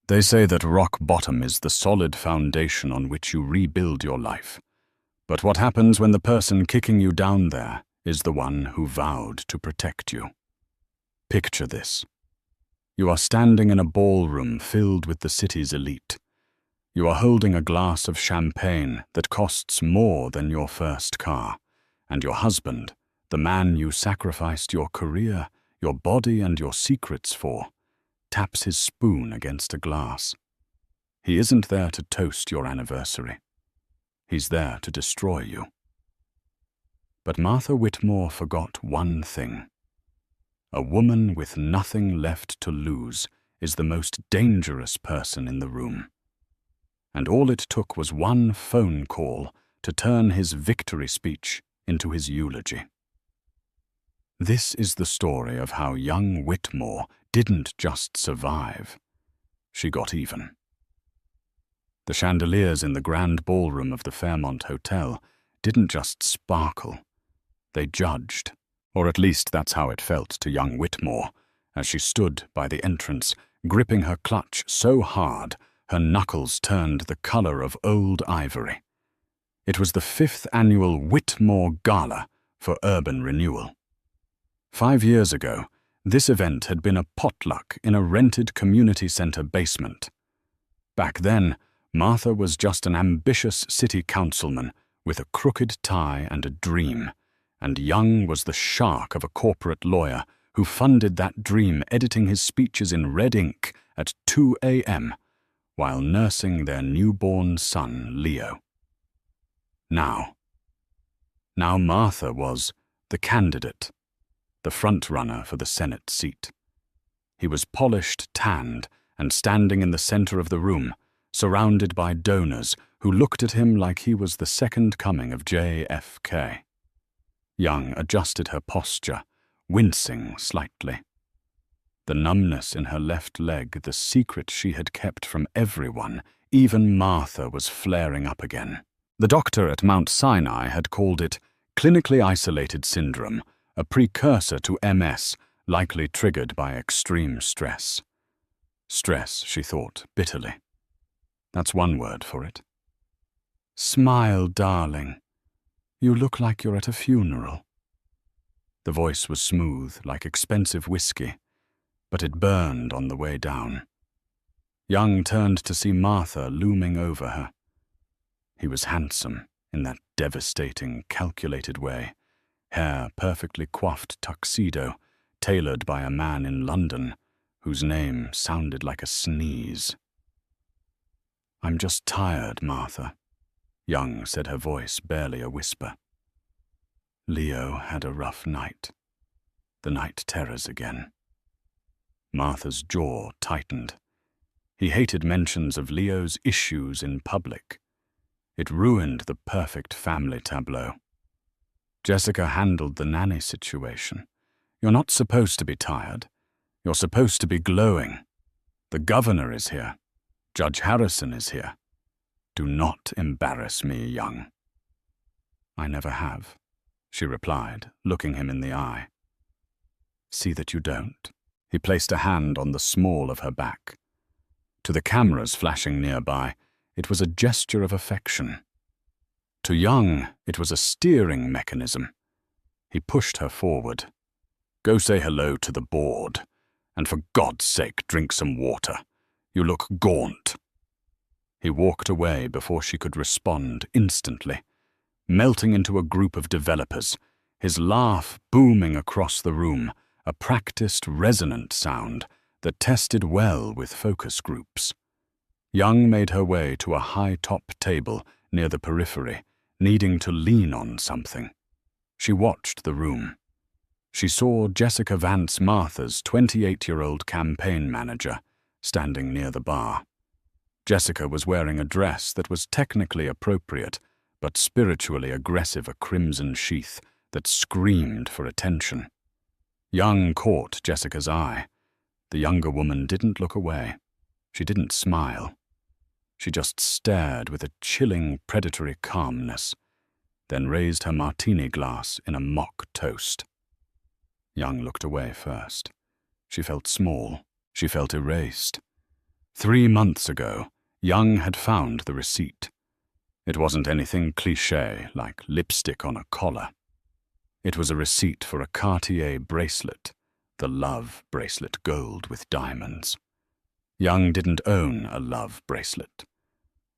They say that rock bottom is the solid foundation on which you rebuild your life. But what happens when the person kicking you down there is the one who vowed to protect you? Picture this. You are standing in a ballroom filled with the city's elite. You are holding a glass of champagne that costs more than your first car, and your husband, the man you sacrificed your career, your body, and your secrets for, taps his spoon against a glass. He isn't there to toast your anniversary. He's there to destroy you. But Martha Whitmore forgot one thing. A woman with nothing left to lose is the most dangerous person in the room. And all it took was one phone call to turn his victory speech into his eulogy. This is the story of how young Whitmore didn't just survive. She got even. The chandeliers in the grand ballroom of the Fairmont Hotel didn't just sparkle. They judged, or at least that's how it felt to young Whitmore, as she stood by the entrance, gripping her clutch so hard her knuckles turned the color of old ivory. It was the 5th annual Whitmore Gala for Urban Renewal. 5 years ago, this event had been a potluck in a rented community center basement. Back then, Martha was just an ambitious city councilman with a crooked tie and a dream, and Young was the shark of a corporate lawyer who funded that dream, editing his speeches in red ink at 2 a.m. while nursing their newborn son, Leo. Now Martha was the candidate, the front-runner for the Senate seat. He was polished, tanned, and standing in the center of the room, surrounded by donors who looked at him like he was the second coming of JFK. Young adjusted her posture, wincing slightly. The numbness in her left leg, the secret she had kept from everyone, even Martha, was flaring up again. The doctor at Mount Sinai had called it clinically isolated syndrome, a precursor to MS, likely triggered by extreme stress. Stress, she thought bitterly. That's one word for it. "Smile, darling. You look like you're at a funeral." The voice was smooth, like expensive whiskey, but it burned on the way down. Young turned to see Martha looming over her. He was handsome in that devastating, calculated way, hair perfectly coiffed tuxedo, tailored by a man in London, whose name sounded like a sneeze. "I'm just tired, Martha," Young said, her voice barely a whisper. Leo had a rough night. The night terrors again. Martha's jaw tightened. He hated mentions of Leo's issues in public. It ruined the perfect family tableau. Jessica handled the nanny situation. You're not supposed to be tired. You're supposed to be glowing. The governor is here. Judge Harrison is here. Do not embarrass me, Young. I never have, she replied, looking him in the eye. See that you don't. He placed a hand on the small of her back. To the cameras flashing nearby, it was a gesture of affection. To Young, it was a steering mechanism. He pushed her forward. Go say hello to the board. And for God's sake, drink some water. You look gaunt. He walked away before she could respond instantly, melting into a group of developers, his laugh booming across the room, a practiced, resonant sound that tested well with focus groups. Young made her way to a high-top table near the periphery, needing to lean on something. She watched the room. She saw Jessica Vance Martha's 28-year-old campaign manager standing near the bar. Jessica was wearing a dress that was technically appropriate, but spiritually aggressive, a crimson sheath that screamed for attention. Young caught Jessica's eye. The younger woman didn't look away. She didn't smile. She just stared with a chilling, predatory calmness, then raised her martini glass in a mock toast. Young looked away first. She felt small. She felt erased. 3 months ago, Young had found the receipt. It wasn't anything cliché like lipstick on a collar. It was a receipt for a Cartier bracelet, the love bracelet gold with diamonds. Young didn't own a love bracelet.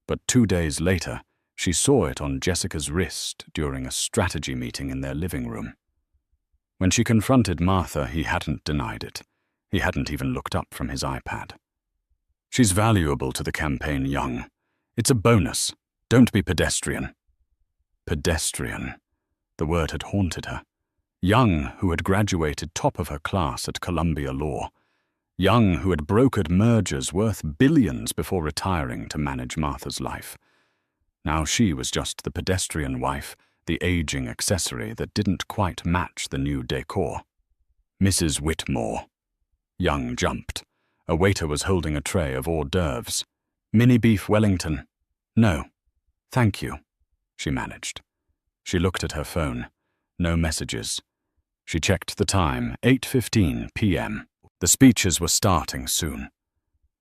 But 2 days later, she saw it on Jessica's wrist during a strategy meeting in their living room. When she confronted Martha, he hadn't denied it. He hadn't even looked up from his iPad. She's valuable to the campaign, Young. It's a bonus. Don't be pedestrian. Pedestrian. The word had haunted her. Young, who had graduated top of her class at Columbia Law. Young, who had brokered mergers worth billions before retiring to manage Martha's life. Now she was just the pedestrian wife, the aging accessory that didn't quite match the new decor. Mrs. Whitmore. Young jumped. A waiter was holding a tray of hors d'oeuvres. Mini beef Wellington. No, thank you, she managed. She looked at her phone. No messages. She checked the time, 8:15 p.m. The speeches were starting soon.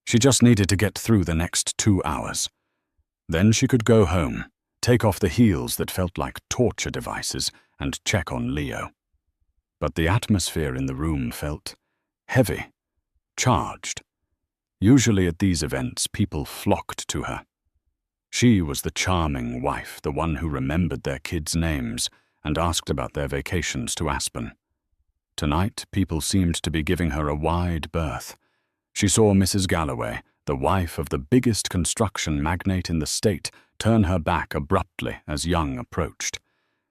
She just needed to get through the next 2 hours. Then she could go home, take off the heels that felt like torture devices, and check on Leo. But the atmosphere in the room felt heavy, charged. Usually at these events, people flocked to her. She was the charming wife, the one who remembered their kids' names and asked about their vacations to Aspen. Tonight, people seemed to be giving her a wide berth. She saw Mrs. Galloway, the wife of the biggest construction magnate in the state, turn her back abruptly as Young approached.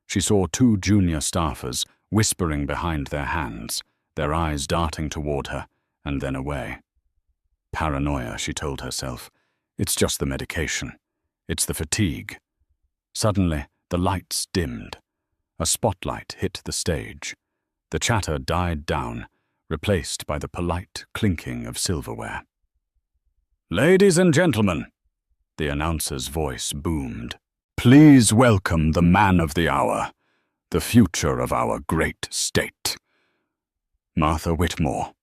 She saw 2 junior staffers whispering behind their hands, their eyes darting toward her, and then away. Paranoia, she told herself. It's just the medication. It's the fatigue. Suddenly, the lights dimmed. A spotlight hit the stage. The chatter died down, replaced by the polite clinking of silverware. "Ladies and gentlemen," the announcer's voice boomed, "please welcome the man of the hour, the future of our great state, Martha Whitmore."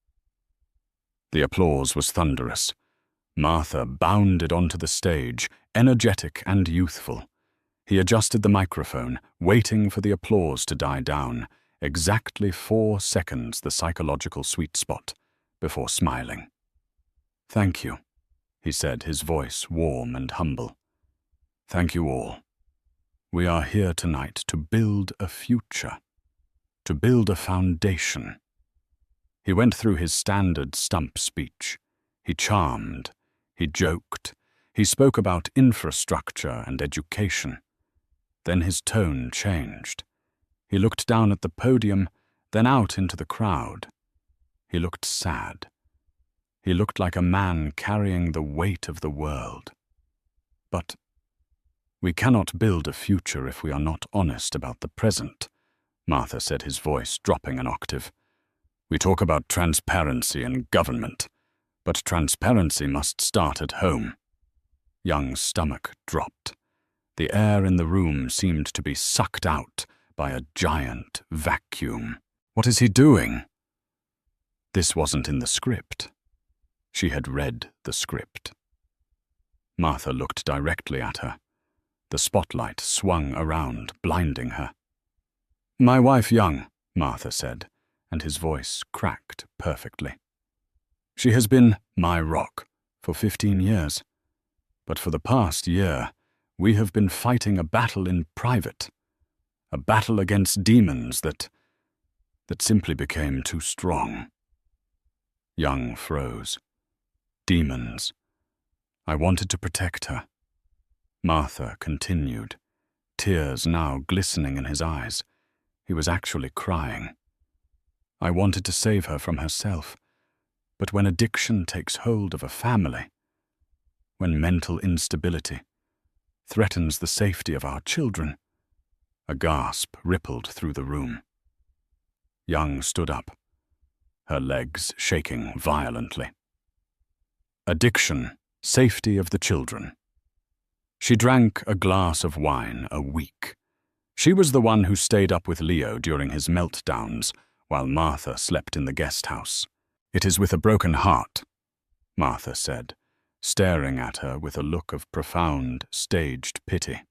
The applause was thunderous. Martha bounded onto the stage, energetic and youthful. He adjusted the microphone, waiting for the applause to die down, exactly 4 seconds the psychological sweet spot, before smiling. "Thank you," he said, his voice warm and humble. "Thank you all. We are here tonight to build a future, to build a foundation." He went through his standard stump speech. He charmed. He joked. He spoke about infrastructure and education. Then his tone changed. He looked down at the podium, then out into the crowd. He looked sad. He looked like a man carrying the weight of the world. "But we cannot build a future if we are not honest about the present," Martha said, his voice dropping an octave. "We talk about transparency in government, but transparency must start at home." Young's stomach dropped. The air in the room seemed to be sucked out by a giant vacuum. What is he doing? This wasn't in the script. She had read the script. Martha looked directly at her. The spotlight swung around, blinding her. "My wife Young," Martha said, and his voice cracked perfectly. "She has been my rock for 15 years. But for the past year, we have been fighting a battle in private. A battle against demons that simply became too strong." Young froze. Demons. I wanted to protect her. Martha continued, tears now glistening in his eyes. He was actually crying. I wanted to save her from herself. But when addiction takes hold of a family, when mental instability threatens the safety of our children, a gasp rippled through the room. Young stood up, her legs shaking violently. Addiction, safety of the children. She drank a glass of wine a week. She was the one who stayed up with Leo during his meltdowns, while Martha slept in the guest house. "It is with a broken heart," Martha said, staring at her with a look of profound, staged pity.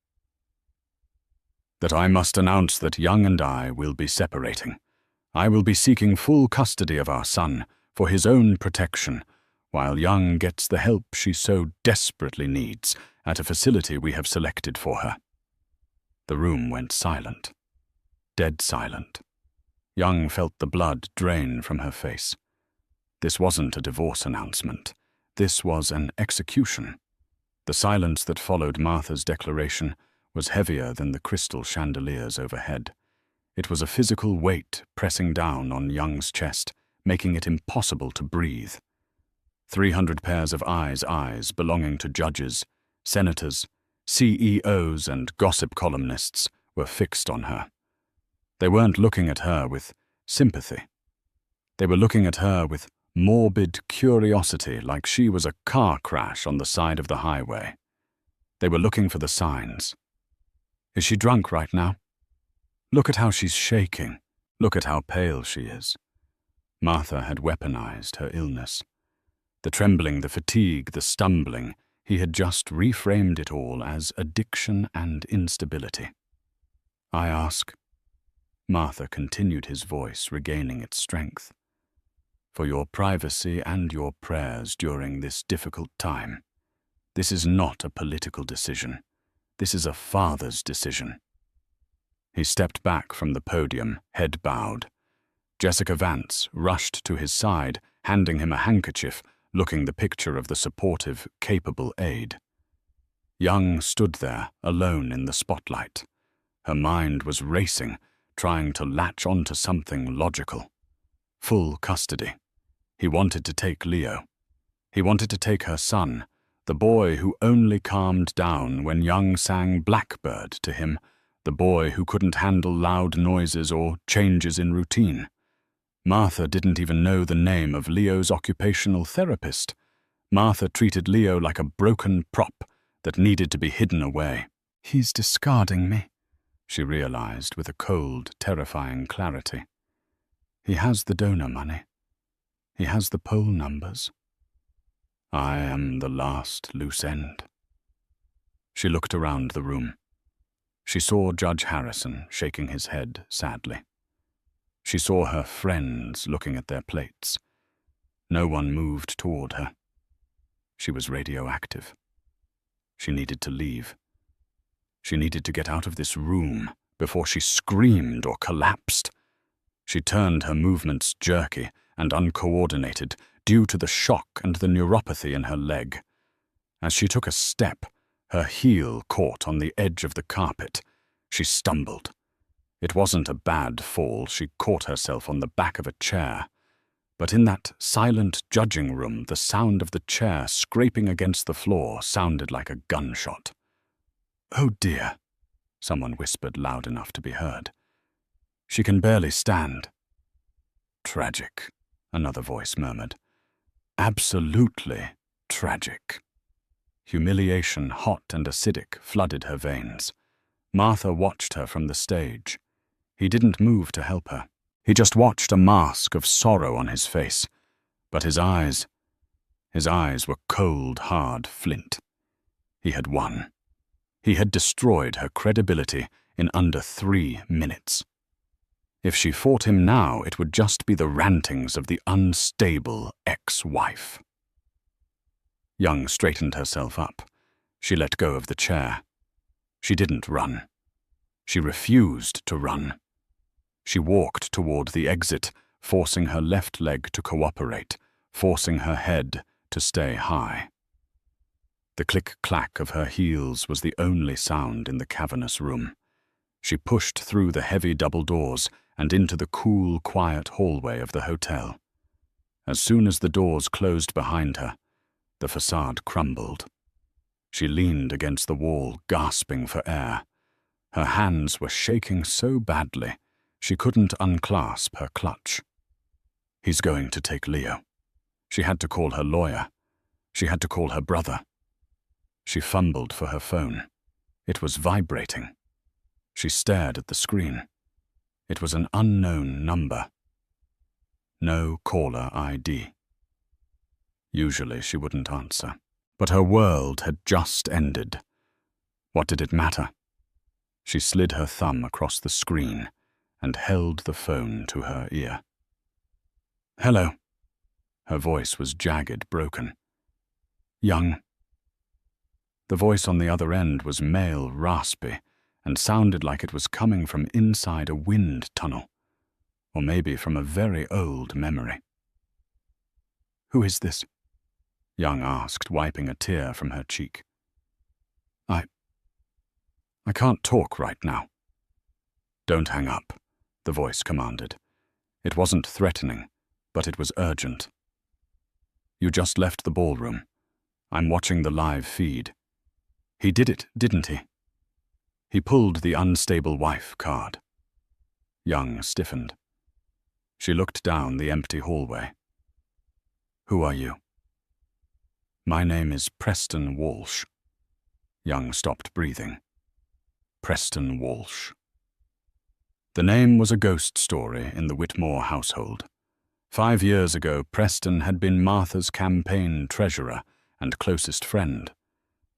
"That I must announce that Young and I will be separating. I will be seeking full custody of our son for his own protection, while Young gets the help she so desperately needs at a facility we have selected for her." The room went silent. Dead silent. Young felt the blood drain from her face. This wasn't a divorce announcement. This was an execution. The silence that followed Martha's declaration was heavier than the crystal chandeliers overhead. It was a physical weight pressing down on Young's chest, making it impossible to breathe. 300 pairs of eyes belonging to judges, senators, CEOs, and gossip columnists were fixed on her. They weren't looking at her with sympathy. They were looking at her with morbid curiosity, like she was a car crash on the side of the highway. They were looking for the signs. Is she drunk right now? Look at how she's shaking. Look at how pale she is. Martha had weaponized her illness. The trembling, the fatigue, the stumbling, he had just reframed it all as addiction and instability. "I ask," Martha continued, his voice regaining its strength, "for your privacy and your prayers during this difficult time. This is not a political decision. This is a father's decision." He stepped back from the podium, head bowed. Jessica Vance rushed to his side, handing him a handkerchief, looking the picture of the supportive, capable aide. Young stood there, alone in the spotlight. Her mind was racing, trying to latch onto something logical. Full custody. He wanted to take Leo. He wanted to take her son, the boy who only calmed down when Young sang Blackbird to him, the boy who couldn't handle loud noises or changes in routine. Martha didn't even know the name of Leo's occupational therapist. Martha treated Leo like a broken prop that needed to be hidden away. "He's discarding me," she realized with a cold, terrifying clarity. "He has the donor money. He has the poll numbers. I am the last loose end." She looked around the room. She saw Judge Harrison shaking his head sadly. She saw her friends looking at their plates. No one moved toward her. She was radioactive. She needed to leave. She needed to get out of this room before she screamed or collapsed. She turned, her movements jerky and uncoordinated due to the shock and the neuropathy in her leg. As she took a step, her heel caught on the edge of the carpet. She stumbled. It wasn't a bad fall. She caught herself on the back of a chair. But in that silent judging room, the sound of the chair scraping against the floor sounded like a gunshot. "Oh dear," someone whispered loud enough to be heard. "She can barely stand." "Tragic," another voice murmured. "Absolutely tragic." Humiliation, hot and acidic, flooded her veins. Martha watched her from the stage. He didn't move to help her. He just watched, a mask of sorrow on his face. But his eyes were cold, hard flint. He had won. He had destroyed her credibility in under 3 minutes. If she fought him now, it would just be the rantings of the unstable ex-wife. Young straightened herself up. She let go of the chair. She didn't run. She refused to run. She walked toward the exit, forcing her left leg to cooperate, forcing her head to stay high. The click-clack of her heels was the only sound in the cavernous room. She pushed through the heavy double doors and into the cool, quiet hallway of the hotel. As soon as the doors closed behind her, the facade crumbled. She leaned against the wall, gasping for air. Her hands were shaking so badly, she couldn't unclasp her clutch. He's going to take Leo. She had to call her lawyer. She had to call her brother. She fumbled for her phone. It was vibrating. She stared at the screen. It was an unknown number. No caller ID. Usually she wouldn't answer, But her world had just ended. What did it matter? She slid her thumb across the screen and held the phone to her ear. "Hello." Her voice was jagged, broken. "Young." The voice on the other end was male, raspy, and sounded like it was coming from inside a wind tunnel, or maybe from a very old memory. "Who is this?" Young asked, wiping a tear from her cheek. I can't talk right now." "Don't hang up," the voice commanded. It wasn't threatening, but it was urgent. "You just left the ballroom. I'm watching the live feed. He did it, didn't he?" He pulled the unstable wife card. Young stiffened. She looked down the empty hallway. "Who are you?" "My name is Preston Walsh." Young stopped breathing. Preston Walsh. The name was a ghost story in the Whitmore household. 5 years ago, Preston had been Martha's campaign treasurer and closest friend.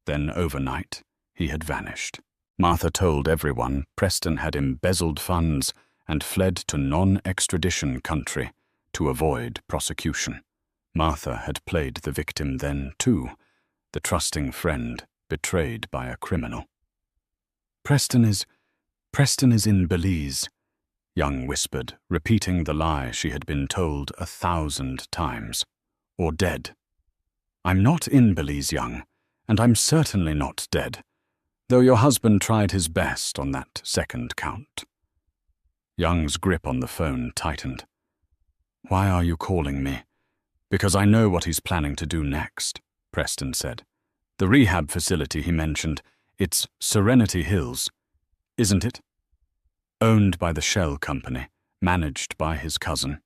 Then overnight, he had vanished. Martha told everyone Preston had embezzled funds and fled to non-extradition country to avoid prosecution. Martha had played the victim then, too, the trusting friend betrayed by a criminal. Preston is in Belize," Young whispered, repeating the lie she had been told 1,000 times. "Or dead." "I'm not in Belize, Young, and I'm certainly not dead, though your husband tried his best on that second count." Young's grip on the phone tightened. "Why are you calling me?" "Because I know what he's planning to do next," Preston said. "The rehab facility he mentioned, it's Serenity Hills, isn't it? Owned by the Shell Company, managed by his cousin."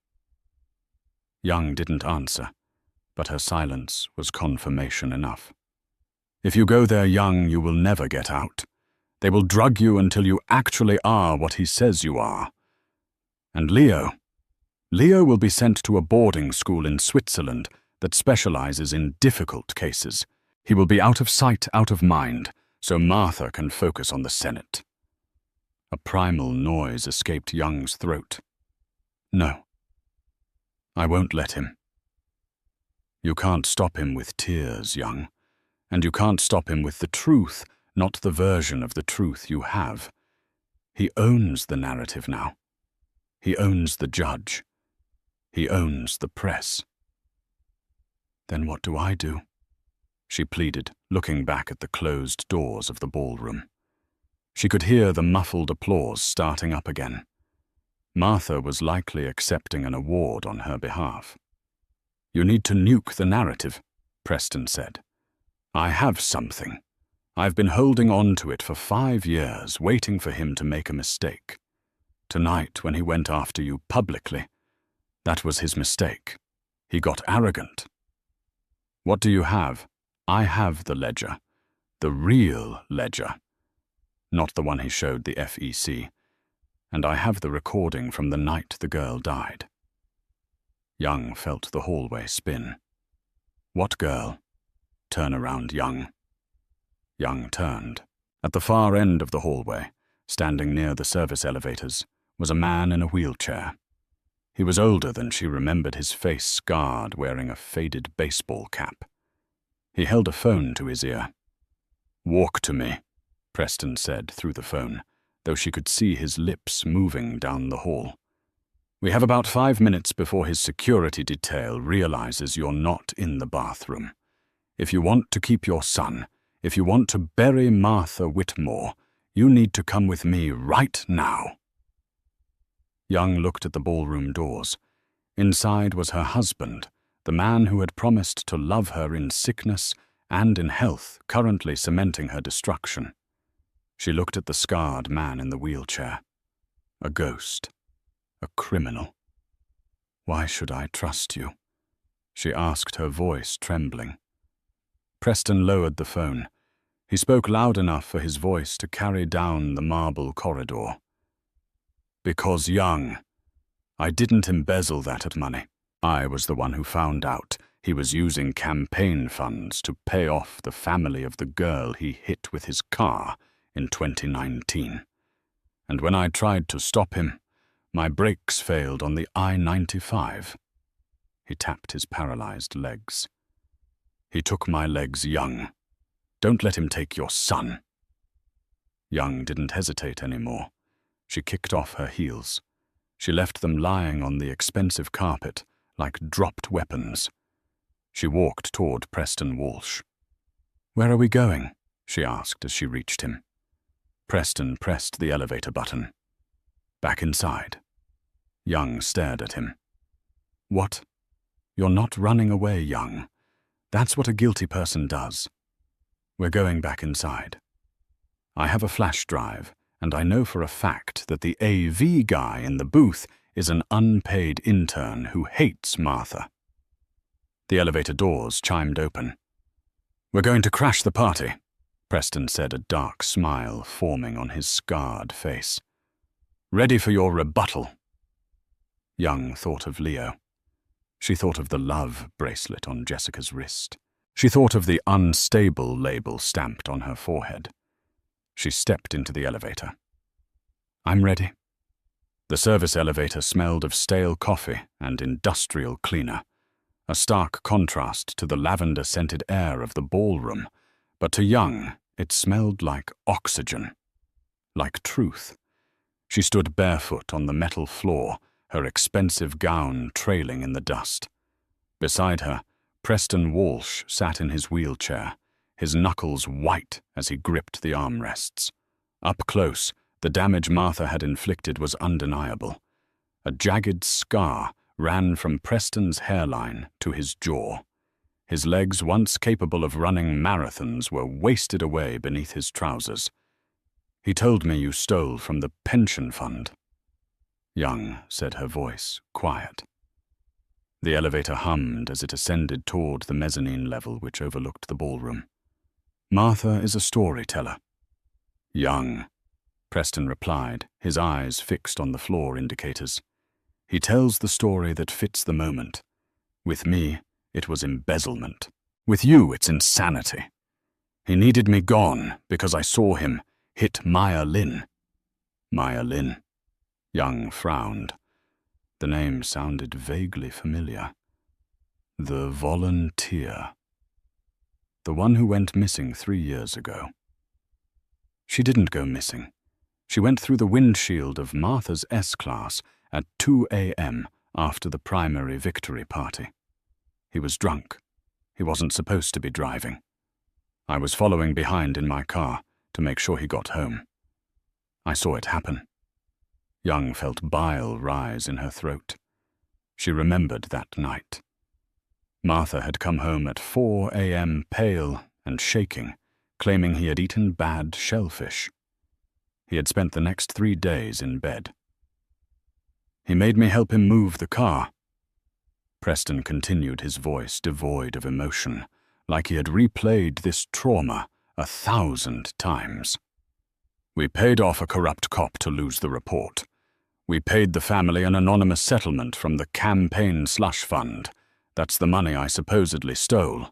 Young didn't answer, but her silence was confirmation enough. "If you go there, Young, you will never get out. They will drug you until you actually are what he says you are. And Leo will be sent to a boarding school in Switzerland that specializes in difficult cases. He will be out of sight, out of mind, so Martha can focus on the Senate." A primal noise escaped Young's throat. "No. I won't let him." "You can't stop him with tears, Young, and you can't stop him with the truth, not the version of the truth you have. He owns the narrative now. He owns the judge. He owns the press." "Then what do I do?" she pleaded, looking back at the closed doors of the ballroom. She could hear the muffled applause starting up again. Martha was likely accepting an award on her behalf. "You need to nuke the narrative," Preston said. "I have something. I've been holding on to it for 5 years, waiting for him to make a mistake. Tonight, when he went after you publicly, that was his mistake. He got arrogant." "What do you have?" "I have the ledger. The real ledger. Not the one he showed the FEC. And I have the recording from the night the girl died." Young felt the hallway spin. "What girl?" "Turn around, Young." Young turned. At the far end of the hallway, standing near the service elevators, was a man in a wheelchair. He was older than she remembered his face, scarred, wearing a faded baseball cap. He held a phone to his ear. "Walk to me," Preston said through the phone, though she could see his lips moving down the hall. "We have about 5 minutes before his security detail realizes you're not in the bathroom. If you want to keep your son, if you want to bury Martha Whitmore, you need to come with me right now." Young looked at the ballroom doors. Inside was her husband, the man who had promised to love her in sickness and in health, currently cementing her destruction. She looked at the scarred man in the wheelchair. A ghost. A criminal. "Why should I trust you?" she asked, her voice trembling. Preston lowered the phone. He spoke loud enough for his voice to carry down the marble corridor. "Because, Young, I didn't embezzle that money. I was the one who found out, He was using campaign funds to pay off the family of the girl he hit with his car in 2019. And when I tried to stop him, my brakes failed on the I-95. He tapped his paralyzed legs. He took my legs, Young. Don't let him take your son. Young didn't hesitate anymore. She kicked off her heels. She left them lying on the expensive carpet like dropped weapons. She walked toward Preston Walsh. "Where are we going?" she asked as she reached him. Preston pressed the elevator button. "Back inside." Young stared at him. "What? You're not running away, Young. That's what a guilty person does. We're going back inside. I have a flash drive, and I know for a fact that the AV guy in the booth is an unpaid intern who hates Martha." The elevator doors chimed open. "We're going to crash the party," Preston said, a dark smile forming on his scarred face. "Ready for your rebuttal." Young thought of Leo. She thought of the love bracelet on Jessica's wrist. She thought of the unstable label stamped on her forehead. She stepped into the elevator. "I'm ready." The service elevator smelled of stale coffee and industrial cleaner, a stark contrast to the lavender-scented air of the ballroom, but to Young it smelled like oxygen, like truth. She stood barefoot on the metal floor, her expensive gown trailing in the dust. Beside her, Preston Walsh sat in his wheelchair, his knuckles white as he gripped the armrests. Up close, the damage Martha had inflicted was undeniable. A jagged scar ran from Preston's hairline to his jaw. His legs, once capable of running marathons, were wasted away beneath his trousers. "He told me you stole from the pension fund." Young said, her voice quiet. The elevator hummed as it ascended toward the mezzanine level which overlooked the ballroom. "Martha is a storyteller." "Young," Preston replied, his eyes fixed on the floor indicators. "He tells the story that fits the moment. With me, it was embezzlement. With you, it's insanity. He needed me gone because I saw him hit Maya Lin." "Maya Lin?" Young frowned. The name sounded vaguely familiar. "The volunteer. The one who went missing 3 years ago." "She didn't go missing. She went through the windshield of Martha's S-Class at 2 a.m. after the primary victory party. He was drunk. He wasn't supposed to be driving. I was following behind in my car to make sure he got home. I saw it happen." Young felt bile rise in her throat. She remembered that night. Martha had come home at 4 a.m. pale and shaking, claiming he had eaten bad shellfish. He had spent the next 3 days in bed. "He made me help him move the car." Preston continued, his voice devoid of emotion, like he had replayed this trauma 1,000 times. "We paid off a corrupt cop to lose the report. We paid the family an anonymous settlement from the campaign slush fund. That's the money I supposedly stole.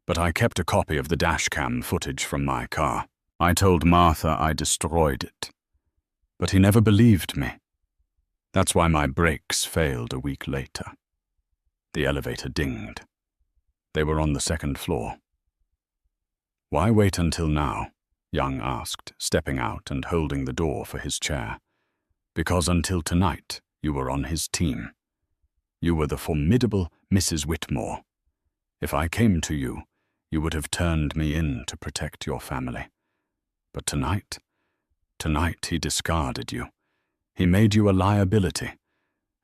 But I kept a copy of the dashcam footage from my car. I told Martha I destroyed it. But he never believed me. That's why my brakes failed a week later." The elevator dinged. They were on the second floor. "Why wait until now?" Young asked, stepping out and holding the door for his chair. "Because until tonight, you were on his team. You were the formidable Mrs. Whitmore. If I came to you, you would have turned me in to protect your family. But tonight he discarded you. He made you a liability,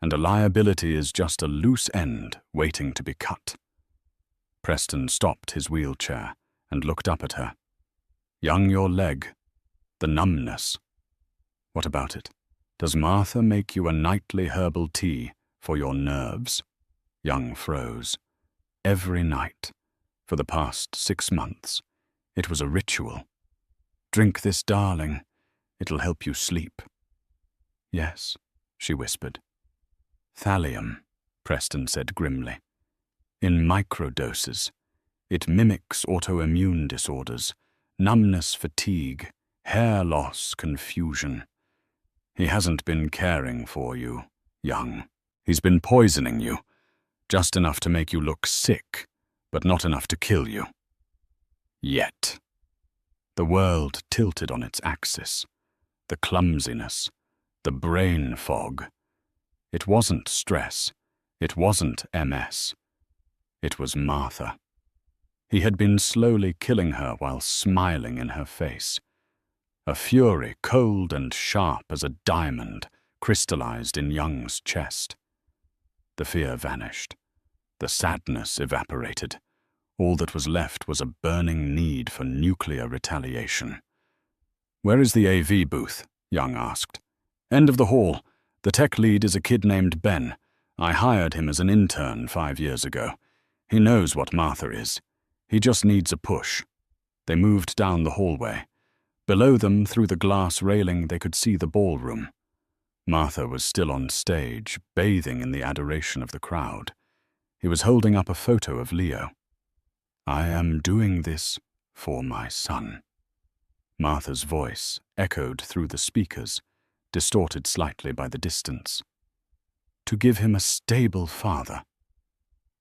and a liability is just a loose end waiting to be cut." Preston stopped his wheelchair and looked up at her. "Young, your leg. The numbness. What about it? Does Martha make you a nightly herbal tea for your nerves?" Young froze. "Every night. For the past 6 months. It was a ritual. Drink this, darling. It'll help you sleep." "Yes," she whispered. "Thallium," Preston said grimly. in microdoses. It mimics autoimmune disorders, numbness, fatigue, hair loss, confusion. He hasn't been caring for you, young. He's been poisoning you, just enough to make you look sick, but not enough to kill you. Yet. The world tilted on its axis. The clumsiness, the brain fog. It wasn't stress. It wasn't MS. It was Martha. He had been slowly killing her while smiling in her face. A fury cold and sharp as a diamond crystallized in Young's chest. The fear vanished. The sadness evaporated. All that was left was a burning need for nuclear retaliation. "Where is the AV booth?" Young asked. "End of the hall. The tech lead is a kid named Ben. I hired him as an intern 5 years ago. He knows what Martha is. He just needs a push." They moved down the hallway. Below them, through the glass railing, they could see the ballroom. Martha was still on stage, bathing in the adoration of the crowd. He was holding up a photo of Leo. "I am doing this for my son." Martha's voice echoed through the speakers, distorted slightly by the distance. "To give him a stable father."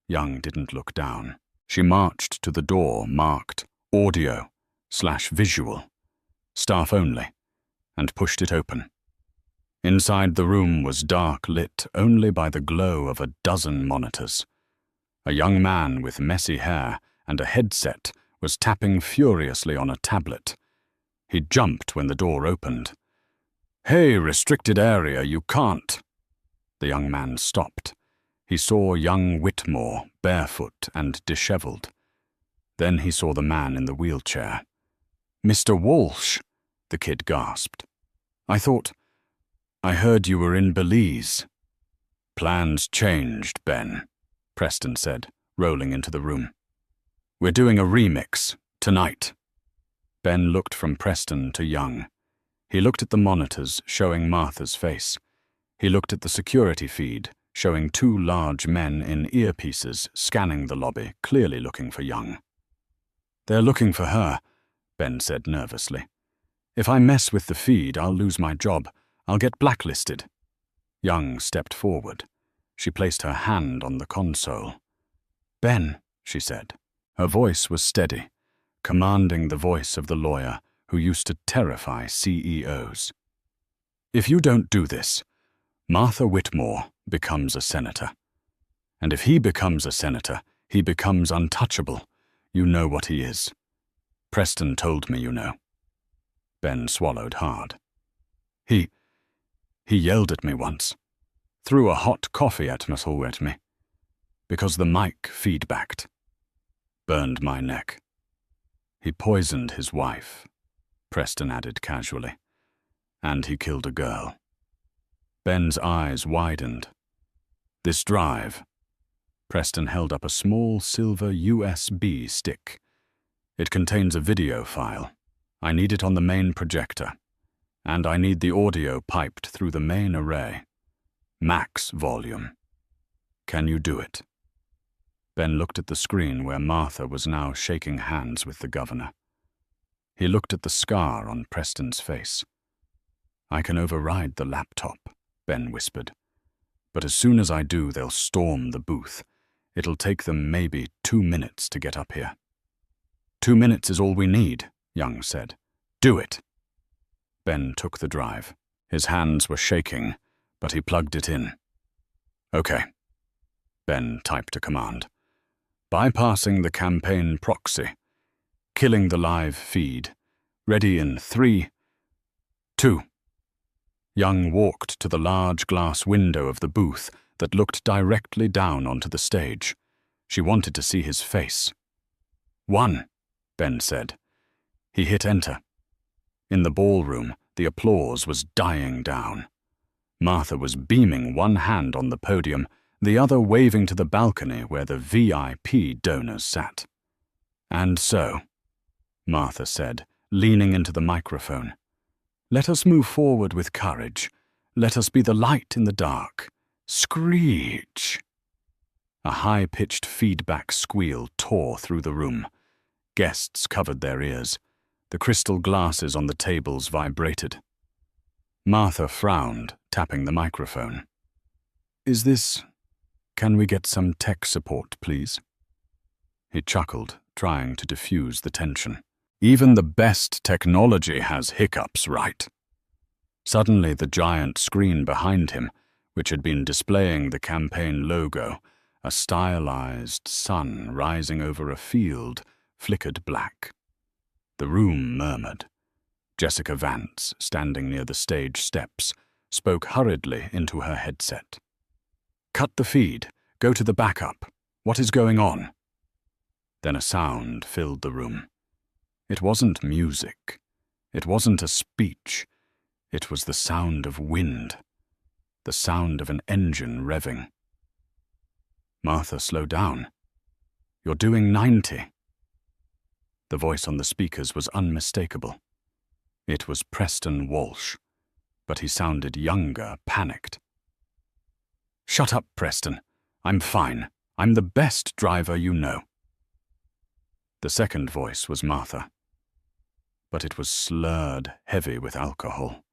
Young didn't look down. She marched to the door marked audio/visual, staff only, and pushed it open. Inside the room was dark, lit only by the glow of a dozen monitors. A young man with messy hair and a headset was tapping furiously on a tablet. He jumped when the door opened. "Hey, restricted area, you can't." The young man stopped. He saw young Whitmore, barefoot and disheveled. Then he saw the man in the wheelchair. "Mr. Walsh," the kid gasped. I heard you were in Belize." "Plans changed, Ben," Preston said, rolling into the room. "We're doing a remix, tonight." Ben looked from Preston to Young. He looked at the monitors showing Martha's face. He looked at the security feed, showing 2 large men in earpieces scanning the lobby, clearly looking for Young. "They're looking for her," Ben said nervously. "If I mess with the feed, I'll lose my job. I'll get blacklisted." Young stepped forward. She placed her hand on the console. "Ben," she said. Her voice was steady, commanding the voice of the lawyer who used to terrify CEOs. "If you don't do this, Martha Whitmore becomes a senator. And if he becomes a senator, he becomes untouchable. You know what he is. Preston told me you know." Ben swallowed hard. He yelled at me once. Threw a hot coffee at me. Because the mic feedbacked. Burned my neck. He poisoned his wife, Preston added casually. And he killed a girl. Ben's eyes widened. "This drive." Preston held up a small silver USB stick. "It contains a video file. I need it on the main projector. And I need the audio piped through the main array. Max volume. Can you do it?" Ben looked at the screen where Martha was now shaking hands with the governor. He looked at the scar on Preston's face. "I can override the laptop," Ben whispered. "But as soon as I do, they'll storm the booth. It'll take them maybe 2 minutes to get up here." 2 minutes is all we need," Young said. "Do it." Ben took the drive. His hands were shaking, but he plugged it in. "Okay." Ben typed a command. "Bypassing the campaign proxy. Killing the live feed. Ready in 3, 2. Young walked to the large glass window of the booth that looked directly down onto the stage. She wanted to see his face. 1, Ben said. He hit enter. In the ballroom, the applause was dying down. Martha was beaming one hand on the podium, the other waving to the balcony where the VIP donors sat. "And so," Martha said, leaning into the microphone, "let us move forward with courage. Let us be the light in the dark. Screech." A high-pitched feedback squeal tore through the room. Guests covered their ears. The crystal glasses on the tables vibrated. Martha frowned, tapping the microphone. "Is this... Can we get some tech support, please?" He chuckled, trying to diffuse the tension. "Even the best technology has hiccups, right?" Suddenly, the giant screen behind him, which had been displaying the campaign logo, a stylized sun rising over a field, flickered black. The room murmured. Jessica Vance, standing near the stage steps, spoke hurriedly into her headset. "Cut the feed. Go to the backup. What is going on?" Then a sound filled the room. It wasn't music. It wasn't a speech. It was the sound of wind. The sound of an engine revving. "Martha, slow down. You're doing 90. The voice on the speakers was unmistakable. It was Preston Walsh, but he sounded younger, panicked. "Shut up, Preston. I'm fine. I'm the best driver you know." The second voice was Martha, but it was slurred, heavy with alcohol.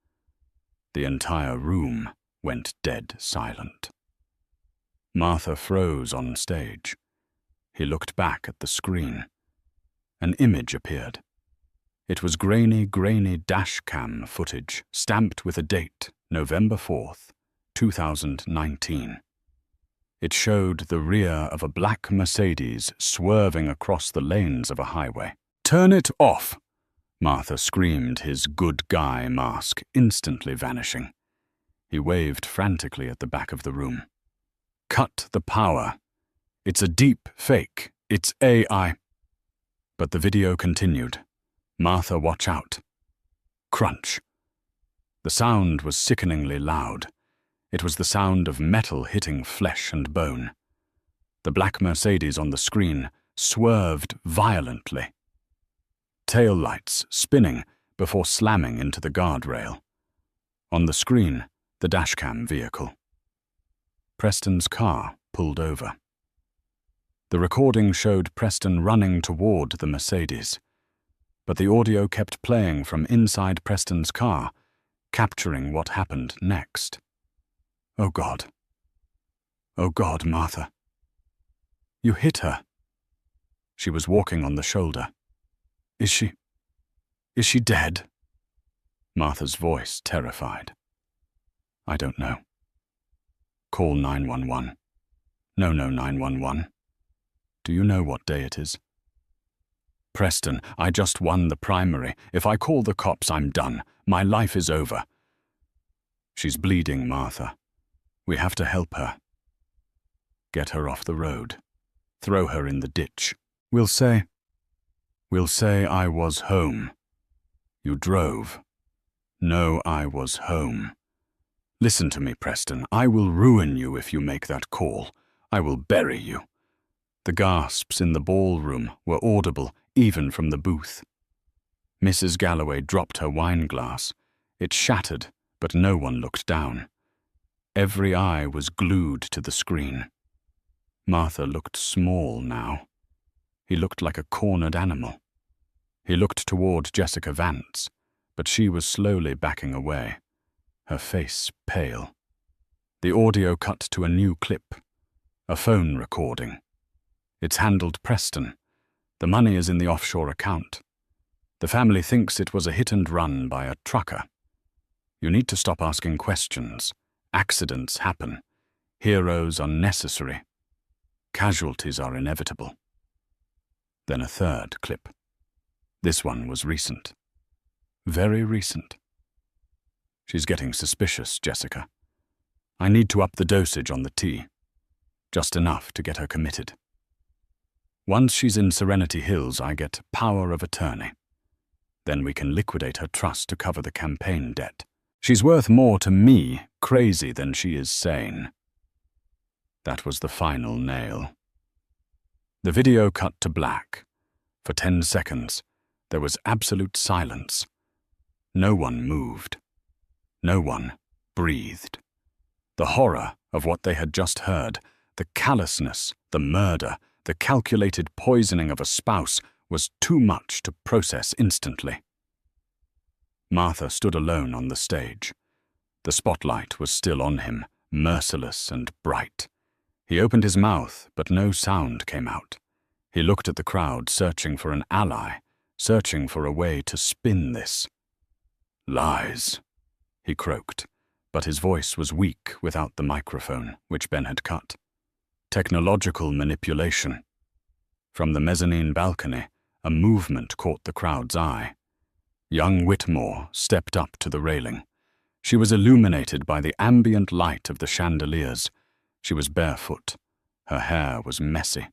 The entire room went dead silent. Martha froze on stage. He looked back at the screen. An image appeared. It was grainy dashcam footage, stamped with a date, November 4th, 2019. It showed the rear of a black Mercedes swerving across the lanes of a highway. "Turn it off!" Martha screamed, his good guy mask instantly vanishing. He waved frantically at the back of the room. "Cut the power. It's a deep fake. It's AI." But the video continued. "Martha, watch out." Crunch. The sound was sickeningly loud. It was the sound of metal hitting flesh and bone. The black Mercedes on the screen swerved violently. Tail lights spinning before slamming into the guardrail. On the screen, the dashcam vehicle. Preston's car pulled over. The recording showed Preston running toward the Mercedes, but the audio kept playing from inside Preston's car, capturing what happened next. "Oh God. Oh God, Martha. You hit her." She was walking on the shoulder. Is she dead?" Martha's voice terrified. "I don't know." "Call 911. No, 911. Do you know what day it is?" "Preston, I just won the primary. If I call the cops, I'm done. My life is over." "She's bleeding, Martha. We have to help her." "Get her off the road. Throw her in the ditch. We'll say I was home. You drove. No, I was home. Listen to me, Preston. I will ruin you if you make that call. I will bury you." The gasps in the ballroom were audible even from the booth. Mrs. Galloway dropped her wine glass. It shattered, but no one looked down. Every eye was glued to the screen. Martha looked small now. He looked like a cornered animal. He looked toward Jessica Vance, but she was slowly backing away, her face pale. The audio cut to a new clip, a phone recording. It's handled Preston. The money is in the offshore account. The family thinks it was a hit and run by a trucker. You need to stop asking questions. Accidents happen. Heroes are necessary. Casualties are inevitable. Then a third clip. This one was recent. Very recent. "She's getting suspicious, Jessica. I need to up the dosage on the tea. Just enough to get her committed. Once she's in Serenity Hills, I get power of attorney. Then we can liquidate her trust to cover the campaign debt. She's worth more to me, crazy, than she is sane." That was the final nail. The video cut to black. For 10 seconds, there was absolute silence. No one moved. No one breathed. The horror of what they had just heard The callousness, the murder, the calculated poisoning of a spouse was too much to process instantly. Martha stood alone on the stage. The spotlight was still on him, merciless and bright. He opened his mouth, but no sound came out. He looked at the crowd, searching for an ally, searching for a way to spin this. "Lies," he croaked, but his voice was weak without the microphone, which Ben had cut. "Technological manipulation." From the mezzanine balcony, a movement caught the crowd's eye. Young Whitmore stepped up to the railing. She was illuminated by the ambient light of the chandeliers. She was barefoot. Her hair was messy.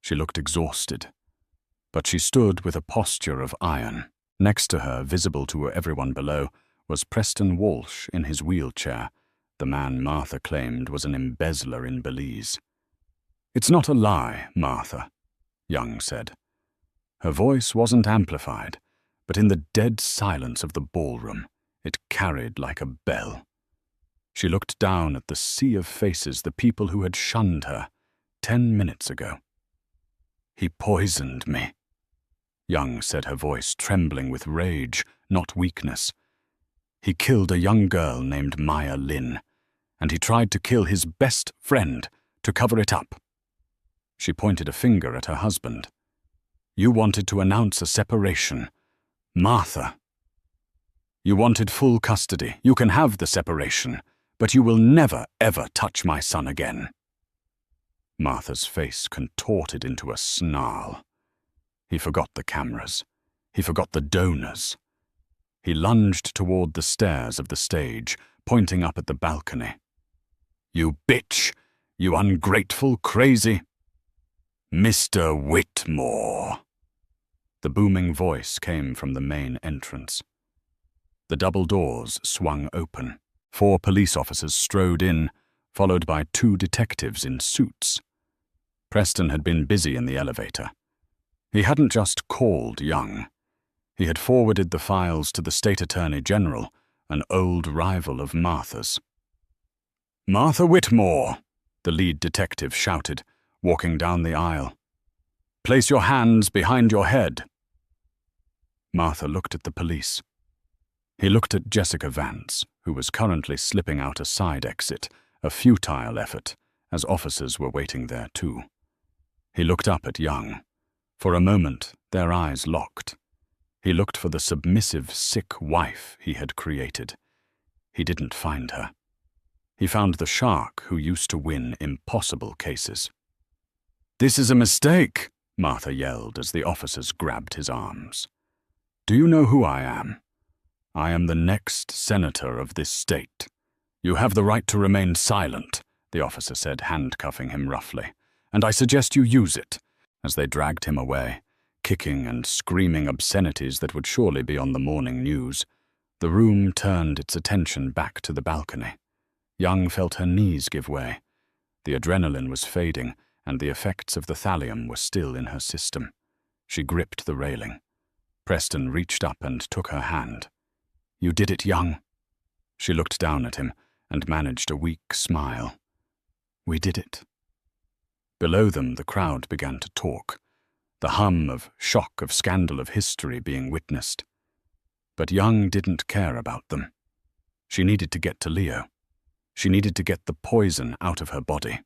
She looked exhausted. But she stood with a posture of iron. Next to her, visible to everyone below, was Preston Walsh in his wheelchair, the man Martha claimed was an embezzler in Belize. "It's not a lie, Martha," Young said. Her voice wasn't amplified, but in the dead silence of the ballroom, it carried like a bell. She looked down at the sea of faces, the people who had shunned her 10 minutes ago. "He poisoned me," Young said, her voice trembling with rage, not weakness. "He killed a young girl named Maya Lin, and he tried to kill his best friend to cover it up." She pointed a finger at her husband. "You wanted to announce a separation. Martha. You wanted full custody. You can have the separation, but you will never, ever touch my son again." Martha's face contorted into a snarl. He forgot the cameras. He forgot the donors. He lunged toward the stairs of the stage, pointing up at the balcony. "You bitch! You ungrateful, crazy—" "Mr. Whitmore!" The booming voice came from the main entrance. The double doors swung open. 4 police officers strode in, followed by 2 detectives in suits. Preston had been busy in the elevator. He hadn't just called Young. He had forwarded the files to the State Attorney General, an old rival of Martha's. "Martha Whitmore," the lead detective shouted, walking down the aisle. "Place your hands behind your head." Martha looked at the police. He looked at Jessica Vance, who was currently slipping out a side exit, a futile effort, as officers were waiting there too. He looked up at Young. For a moment, their eyes locked. He looked for the submissive, sick wife he had created. He didn't find her. He found the shark who used to win impossible cases. "This is a mistake," Martha yelled as the officers grabbed his arms. "Do you know who I am? I am the next senator of this state. You have the right to remain silent," the officer said, handcuffing him roughly, "and I suggest you use it," as they dragged him away, kicking and screaming obscenities that would surely be on the morning news. The room turned its attention back to the balcony. Young felt her knees give way. The adrenaline was fading, and the effects of the thallium were still in her system. She gripped the railing. Preston reached up and took her hand. "You did it, Young." She looked down at him and managed a weak smile. "We did it." Below them, the crowd began to talk, the hum of shock, of scandal, of history being witnessed. But Young didn't care about them. She needed to get to Leo. She needed to get the poison out of her body.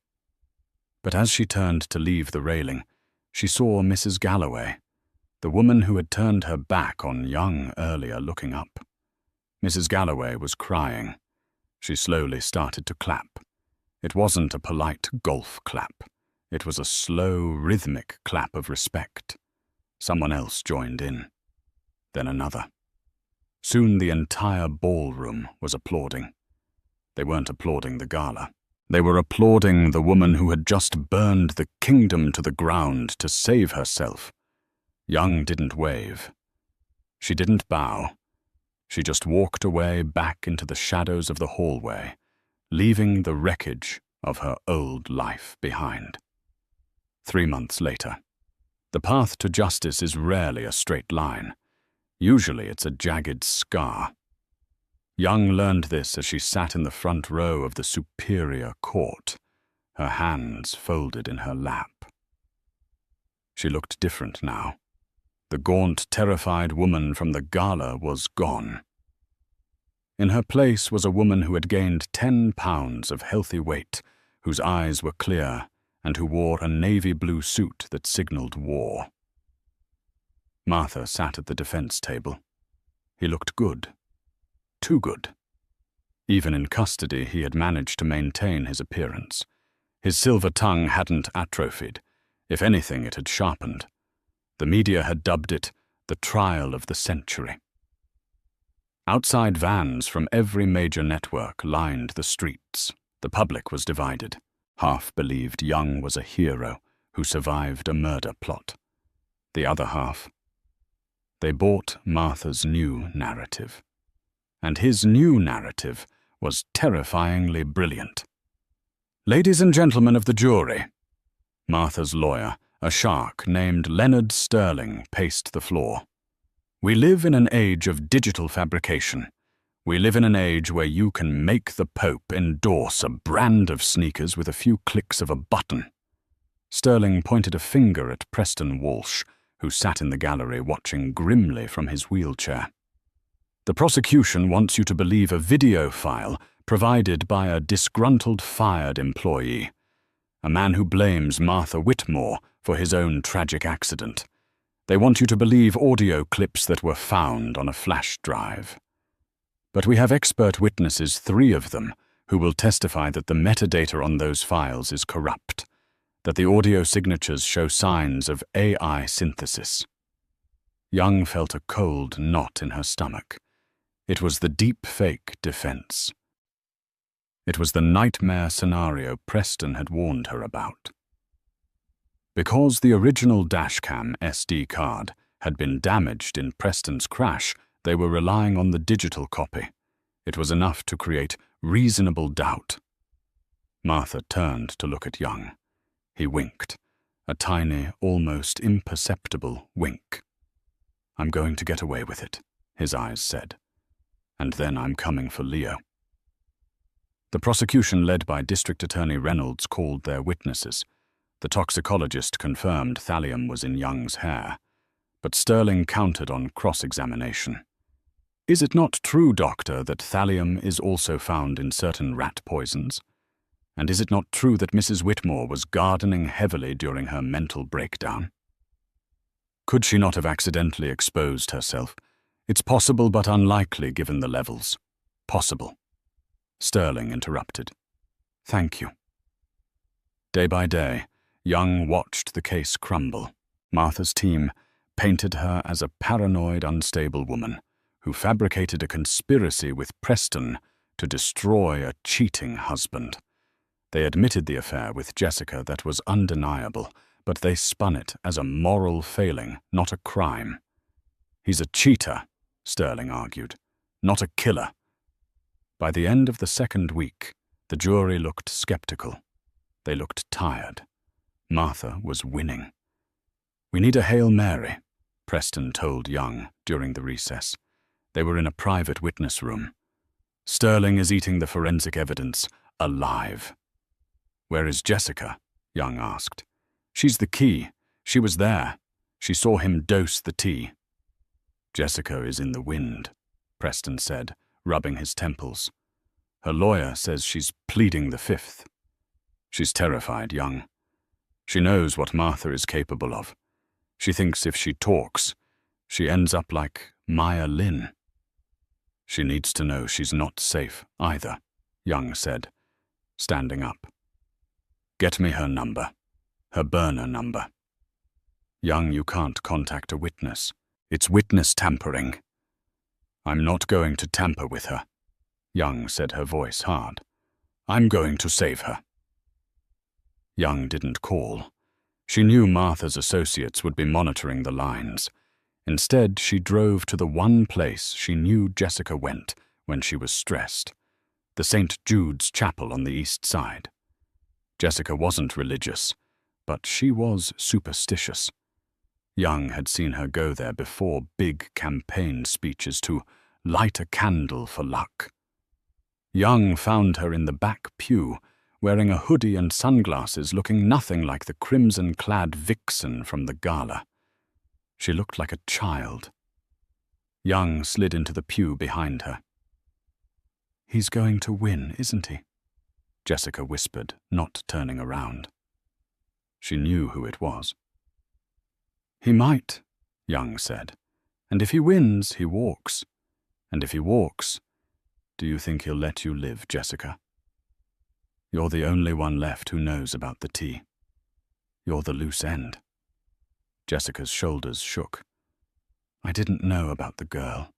But as she turned to leave the railing, she saw Mrs. Galloway, the woman who had turned her back on Young earlier, looking up. Mrs. Galloway was crying. She slowly started to clap. It wasn't a polite golf clap. It was a slow, rhythmic clap of respect. Someone else joined in. Then another. Soon the entire ballroom was applauding. They weren't applauding the gala. They were applauding the woman who had just burned the kingdom to the ground to save herself. Young didn't wave. She didn't bow. She just walked away back into the shadows of the hallway, leaving the wreckage of her old life behind. 3 months later. The path to justice is rarely a straight line. Usually it's a jagged scar. Young learned this as she sat in the front row of the Superior Court. her hands folded in her lap. She looked different now. The gaunt, terrified woman from the gala was gone. In her place was a woman who had gained 10 pounds of healthy weight, whose eyes were clear, and who wore a navy blue suit that signaled war. Martha sat at the defense table. He looked good. Too good. Even in custody, he had managed to maintain his appearance. His silver tongue hadn't atrophied. If anything, it had sharpened. The media had dubbed it the trial of the century. Outside vans from every major network lined the streets. The public was divided. Half believed Young was a hero who survived a murder plot. The other half, they bought Martha's new narrative. And his new narrative was terrifyingly brilliant. "Ladies and gentlemen of the jury," Martha's lawyer, a shark named Leonard Sterling, paced the floor. "We live in an age of digital fabrication. We live in an age where you can make the Pope endorse a brand of sneakers with a few clicks of a button." Sterling pointed a finger at Preston Walsh, who sat in the gallery watching grimly from his wheelchair. "The prosecution wants you to believe a video file provided by a disgruntled fired employee, a man who blames Martha Whitmore for his own tragic accident. They want you to believe audio clips that were found on a flash drive. But we have expert witnesses, 3 of them, who will testify that the metadata on those files is corrupt, that the audio signatures show signs of AI synthesis." Young felt a cold knot in her stomach. It was the deep-fake defense. It was the nightmare scenario Preston had warned her about. Because the original dashcam SD card had been damaged in Preston's crash, they were relying on the digital copy. It was enough to create reasonable doubt. Martha turned to look at Young. He winked, a tiny, almost imperceptible wink. "I'm going to get away with it," his eyes said. "And then I'm coming for Leo." The prosecution, led by District Attorney Reynolds, called their witnesses. The toxicologist confirmed thallium was in Young's hair, but Sterling countered on cross-examination. "Is it not true, doctor, that thallium is also found in certain rat poisons? And is it not true that Mrs. Whitmore was gardening heavily during her mental breakdown? Could she not have accidentally exposed herself? It's possible but unlikely given the levels." "Possible." Sterling interrupted. "Thank you." Day by day, Young watched the case crumble. Martha's team painted her as a paranoid, unstable woman who fabricated a conspiracy with Preston to destroy a cheating husband. They admitted the affair with Jessica that was undeniable, but they spun it as a moral failing, not a crime. "He's a cheater," Sterling argued, "not a killer." By the end of the second week, the jury looked skeptical. They looked tired. Martha was winning. "We need a Hail Mary," Preston told Young during the recess. They were in a private witness room. "Sterling is eating the forensic evidence alive." "Where is Jessica?" Young asked. "She's the key. She was there. She saw him dose the tea." "Jessica is in the wind," Preston said, rubbing his temples. "Her lawyer says she's pleading the fifth." "She's terrified, Young. She knows what Martha is capable of. She thinks if she talks, she ends up like Maya Lin." "She needs to know she's not safe either," Young said, standing up. "Get me her number, her burner number." "Young, you can't contact a witness. It's witness tampering." "I'm not going to tamper with her," Young said, her voice hard. "I'm going to save her." Young didn't call. She knew Martha's associates would be monitoring the lines. Instead, she drove to the one place she knew Jessica went when she was stressed, the St. Jude's Chapel on the East Side. Jessica wasn't religious, but she was superstitious. Young had seen her go there before big campaign speeches to light a candle for luck. Young found her in the back pew, wearing a hoodie and sunglasses, looking nothing like the crimson-clad vixen from the gala. She looked like a child. Young slid into the pew behind her. "He's going to win, isn't he?" Jessica whispered, not turning around. She knew who it was. "He might," Young said. "And if he wins, he walks. And if he walks, do you think he'll let you live, Jessica? You're the only one left who knows about the tea. You're the loose end." Jessica's shoulders shook. "I didn't know about the girl.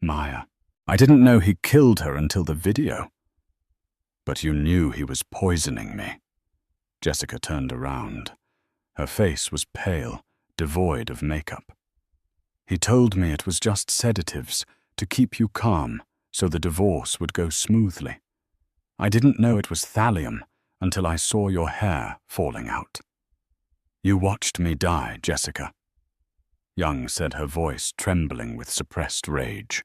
Maya. I didn't know he killed her until the video." "But you knew he was poisoning me." Jessica turned around. Her face was pale, devoid of makeup. "He told me it was just sedatives, to keep you calm, so the divorce would go smoothly. I didn't know it was thallium until I saw your hair falling out. You watched me die, Jessica." Young said, her voice trembling with suppressed rage.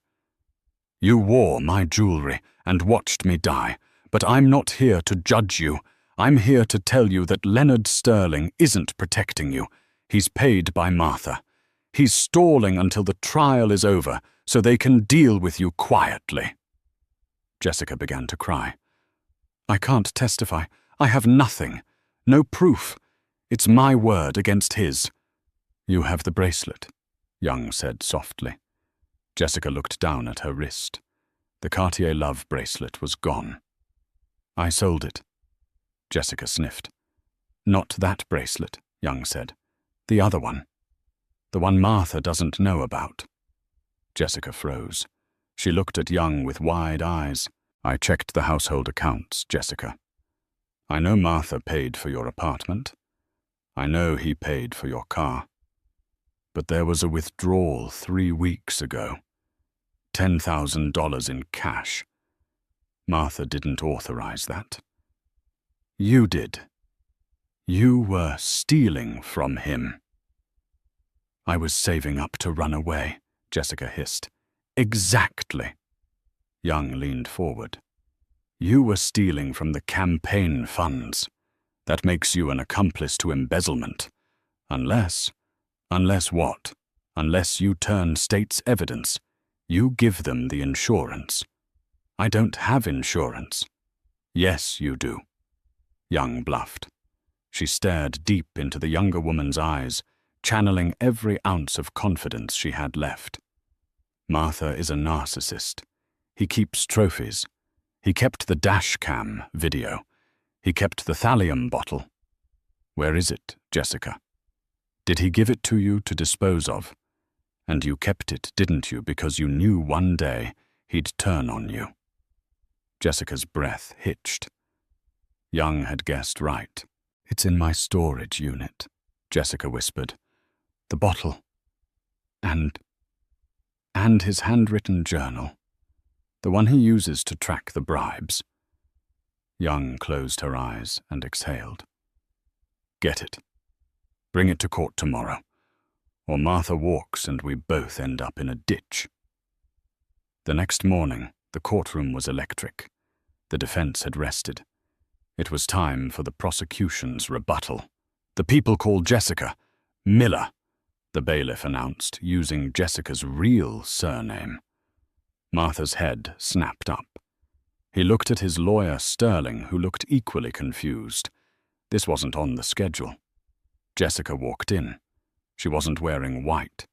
"You wore my jewelry and watched me die, but I'm not here to judge you. I'm here to tell you that Leonard Sterling isn't protecting you. He's paid by Martha. He's stalling until the trial is over so they can deal with you quietly." Jessica began to cry. "I can't testify. I have nothing. No proof. It's my word against his." "You have the bracelet," Young said softly. Jessica looked down at her wrist. The Cartier love bracelet was gone. "I sold it." Jessica sniffed. "Not that bracelet," Young said. "The other one. The one Martha doesn't know about." Jessica froze. She looked at Young with wide eyes. "I checked the household accounts, Jessica. I know Martha paid for your apartment. I know he paid for your car. But there was a withdrawal 3 weeks ago. $10,000 in cash. Martha didn't authorize that. You did. You were stealing from him." "I was saving up to run away," Jessica hissed. "Exactly." Young leaned forward. "You were stealing from the campaign funds. That makes you an accomplice to embezzlement. Unless what? Unless you turn state's evidence. You give them the insurance." "I don't have insurance." "Yes, you do." Young bluffed. She stared deep into the younger woman's eyes, channeling every ounce of confidence she had left. "Martha is a narcissist. He keeps trophies. He kept the dash cam video. He kept the thallium bottle. Where is it, Jessica? Did he give it to you to dispose of? And you kept it, didn't you, because you knew one day he'd turn on you?" Jessica's breath hitched. Young had guessed right. "It's in my storage unit," Jessica whispered. "The bottle. And his handwritten journal. The one he uses to track the bribes." Young closed her eyes and exhaled. "Get it. Bring it to court tomorrow, or Martha walks and we both end up in a ditch." The next morning, the courtroom was electric. The defense had rested. It was time for the prosecution's rebuttal. "The people call Jessica Miller," the bailiff announced, using Jessica's real surname. Martha's head snapped up. He looked at his lawyer, Sterling, who looked equally confused. This wasn't on the schedule. Jessica walked in. She wasn't wearing white.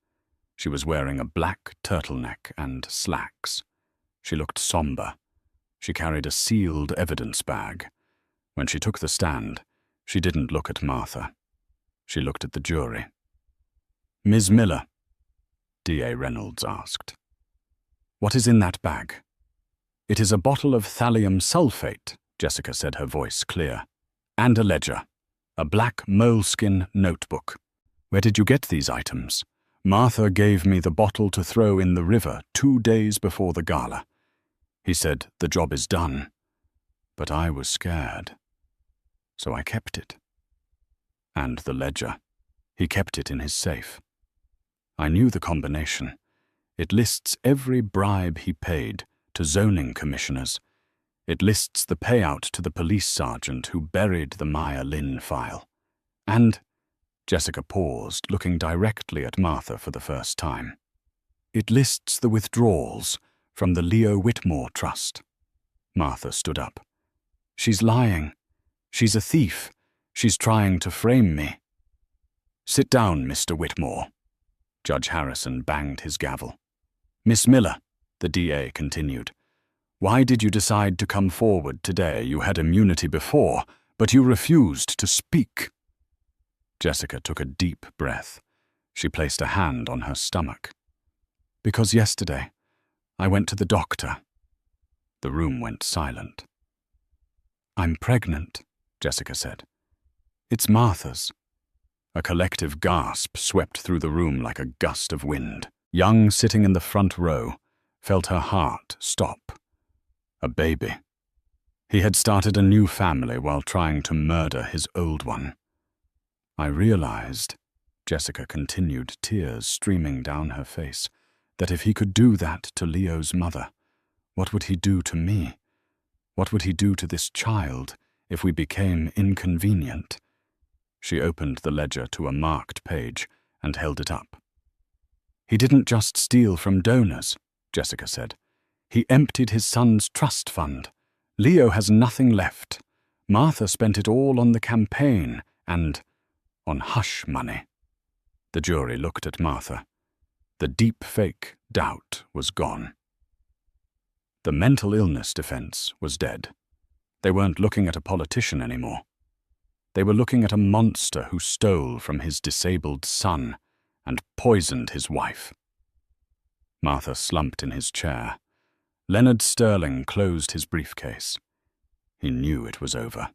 She was wearing a black turtleneck and slacks. She looked somber. She carried a sealed evidence bag. When she took the stand, she didn't look at Martha. She looked at the jury. "Ms. Miller," D.A. Reynolds asked, "what is in that bag?" "It is a bottle of thallium sulfate," Jessica said, her voice clear, "and a ledger, a black moleskin notebook." "Where did you get these items?" "Martha gave me the bottle to throw in the river 2 days before the gala. He said, the job is done. But I was scared. So I kept it. And the ledger. He kept it in his safe. I knew the combination. It lists every bribe he paid to zoning commissioners. It lists the payout to the police sergeant who buried the Maya Lin file. And Jessica paused, looking directly at Martha for the first time. It lists the withdrawals from the Leo Whitmore Trust. Martha stood up. She's lying. She's a thief. She's trying to frame me. Sit down, Mr. Whitmore. Judge Harrison banged his gavel. Miss Miller, the DA continued, why did you decide to come forward today? You had immunity before, but you refused to speak. Jessica took a deep breath. She placed a hand on her stomach. Because yesterday, I went to the doctor. The room went silent. I'm pregnant, Jessica said. It's Martha's. A collective gasp swept through the room like a gust of wind. Young, sitting in the front row, felt her heart stop. A baby. He had started a new family while trying to murder his old one. I realized, Jessica continued, tears streaming down her face, that if he could do that to Leo's mother, what would he do to me? What would he do to this child if we became inconvenient? She opened the ledger to a marked page and held it up. He didn't just steal from donors, Jessica said. He emptied his son's trust fund. Leo has nothing left. Martha spent it all on the campaign and on hush money. The jury looked at Martha. The deep fake doubt was gone. The mental illness defense was dead. They weren't looking at a politician anymore. They were looking at a monster who stole from his disabled son and poisoned his wife. Martha slumped in his chair. Leonard Sterling closed his briefcase. He knew it was over.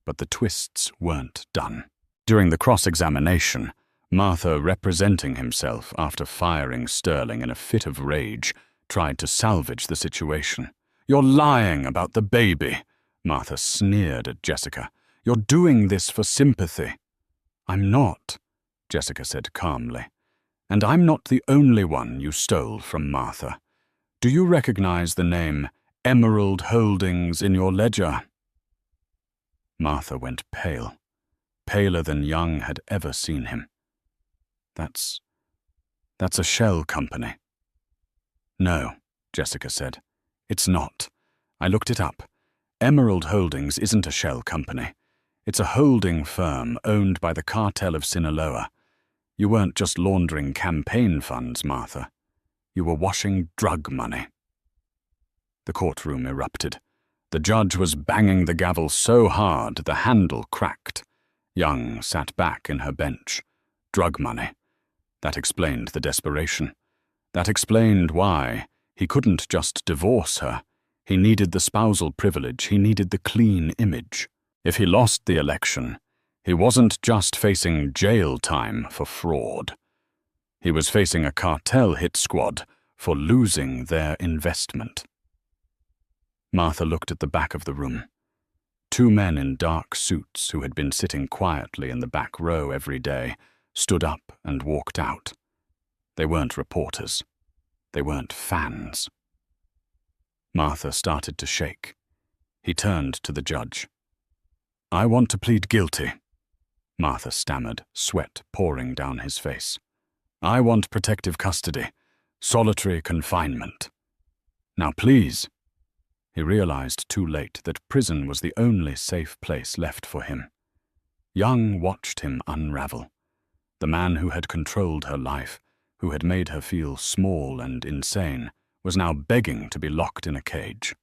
But the twists weren't done. During the cross-examination, Martha, representing himself after firing Sterling in a fit of rage, tried to salvage the situation. You're lying about the baby, Martha sneered at Jessica. You're doing this for sympathy. I'm not, Jessica said calmly. And I'm not the only one you stole from, Martha. Do you recognize the name Emerald Holdings in your ledger? Martha went pale, paler than Young had ever seen him. That's a shell company. No, Jessica said. It's not. I looked it up. Emerald Holdings isn't a shell company. It's a holding firm owned by the cartel of Sinaloa. You weren't just laundering campaign funds, Martha. You were washing drug money. The courtroom erupted. The judge was banging the gavel so hard the handle cracked. Young sat back in her bench. Drug money. That explained the desperation. That explained why he couldn't just divorce her. He needed the spousal privilege. He needed the clean image. If he lost the election, he wasn't just facing jail time for fraud. He was facing a cartel hit squad for losing their investment. Martha looked at the back of the room. Two men in dark suits who had been sitting quietly in the back row every day stood up and walked out. They weren't reporters. They weren't fans. Martha started to shake. He turned to the judge. I want to plead guilty, Martha stammered, sweat pouring down his face. I want protective custody, solitary confinement. Now please. He realized too late that prison was the only safe place left for him. Young watched him unravel. The man who had controlled her life, who had made her feel small and insane, was now begging to be locked in a cage.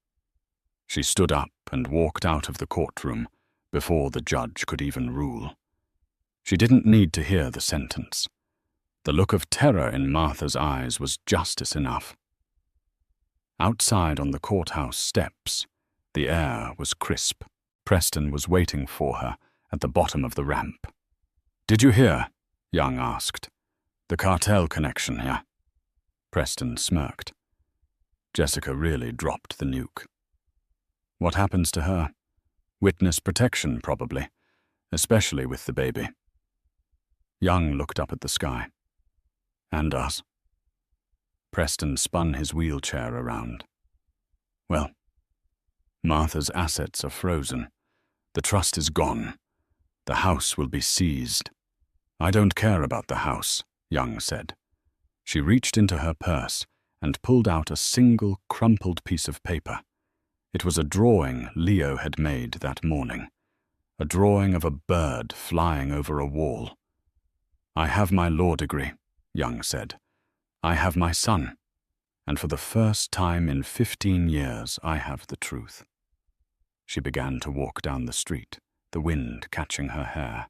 She stood up and walked out of the courtroom before the judge could even rule. She didn't need to hear the sentence. The look of terror in Martha's eyes was justice enough. Outside on the courthouse steps, the air was crisp. Preston was waiting for her at the bottom of the ramp. Did you hear? Young asked. The cartel connection here. Preston smirked. Jessica really dropped the nuke. What happens to her? Witness protection, probably, especially with the baby. Young looked up at the sky. And us. Preston spun his wheelchair around. Well, Martha's assets are frozen. The trust is gone. The house will be seized. I don't care about the house, Young said. She reached into her purse and pulled out a single crumpled piece of paper. It was a drawing Leo had made that morning, a drawing of a bird flying over a wall. I have my law degree, Young said. I have my son, and for the first time in 15 years I have the truth. She began to walk down the street, the wind catching her hair.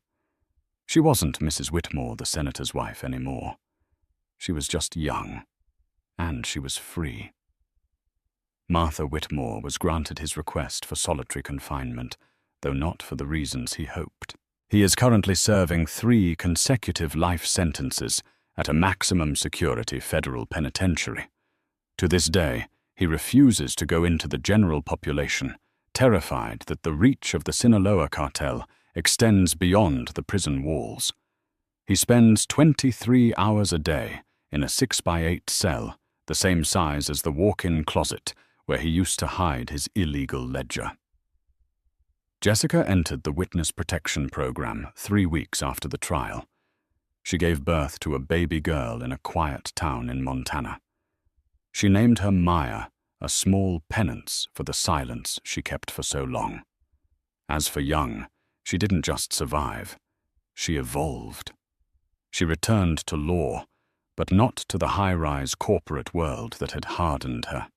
She wasn't Mrs. Whitmore, the senator's wife, anymore. She was just young, and she was free. Martha Whitmore was granted his request for solitary confinement, though not for the reasons he hoped. He is currently serving 3 consecutive life sentences at a maximum security federal penitentiary. To this day, he refuses to go into the general population, terrified that the reach of the Sinaloa cartel extends beyond the prison walls. He spends 23 hours a day in a 6x8 cell, the same size as the walk-in closet where he used to hide his illegal ledger. Jessica entered the Witness Protection Program 3 weeks after the trial. She gave birth to a baby girl in a quiet town in Montana. She named her Maya, a small penance for the silence she kept for so long. As for Young, she didn't just survive, she evolved. She returned to law, but not to the high-rise corporate world that had hardened her.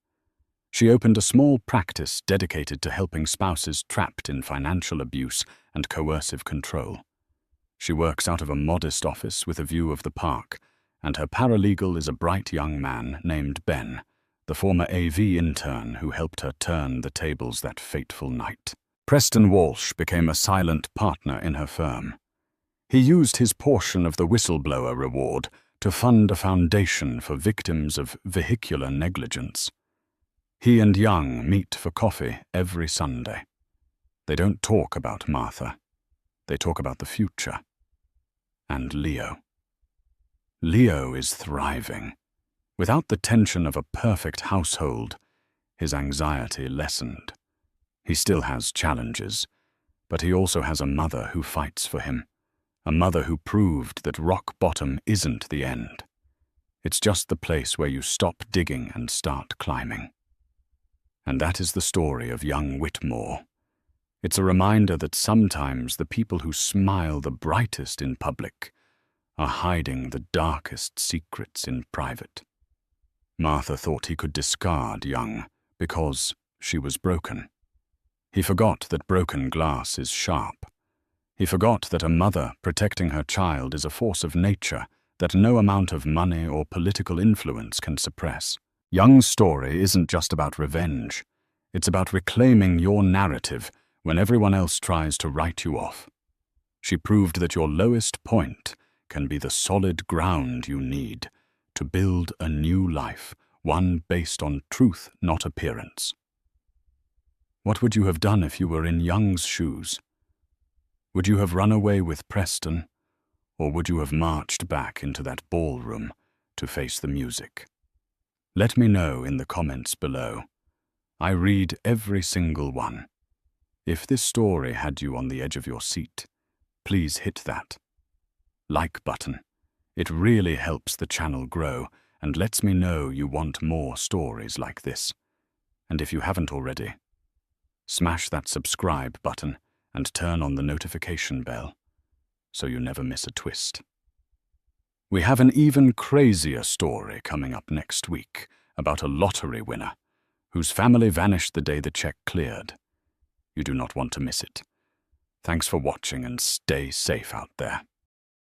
She opened a small practice dedicated to helping spouses trapped in financial abuse and coercive control. She works out of a modest office with a view of the park, and her paralegal is a bright young man named Ben, the former AV intern who helped her turn the tables that fateful night. Preston Walsh became a silent partner in her firm. He used his portion of the whistleblower reward to fund a foundation for victims of vehicular negligence. He and Young meet for coffee every Sunday. They don't talk about Martha. They talk about the future. And Leo. Leo is thriving. Without the tension of a perfect household, his anxiety lessened. He still has challenges, but he also has a mother who fights for him, a mother who proved that rock bottom isn't the end. It's just the place where you stop digging and start climbing. And that is the story of young Whitmore. It's a reminder that sometimes the people who smile the brightest in public are hiding the darkest secrets in private. Martha thought he could discard Young because she was broken. He forgot that broken glass is sharp. He forgot that a mother protecting her child is a force of nature that no amount of money or political influence can suppress. Young's story isn't just about revenge. It's about reclaiming your narrative when everyone else tries to write you off. She proved that your lowest point can be the solid ground you need to build a new life, one based on truth, not appearance. What would you have done if you were in Young's shoes? Would you have run away with Preston, or would you have marched back into that ballroom to face the music? Let me know in the comments below. I read every single one. If this story had you on the edge of your seat, please hit that like button. It really helps the channel grow and lets me know you want more stories like this. And if you haven't already, smash that subscribe button and turn on the notification bell so you never miss a twist. We have an even crazier story coming up next week about a lottery winner whose family vanished the day the check cleared. You do not want to miss it. Thanks for watching and stay safe out there.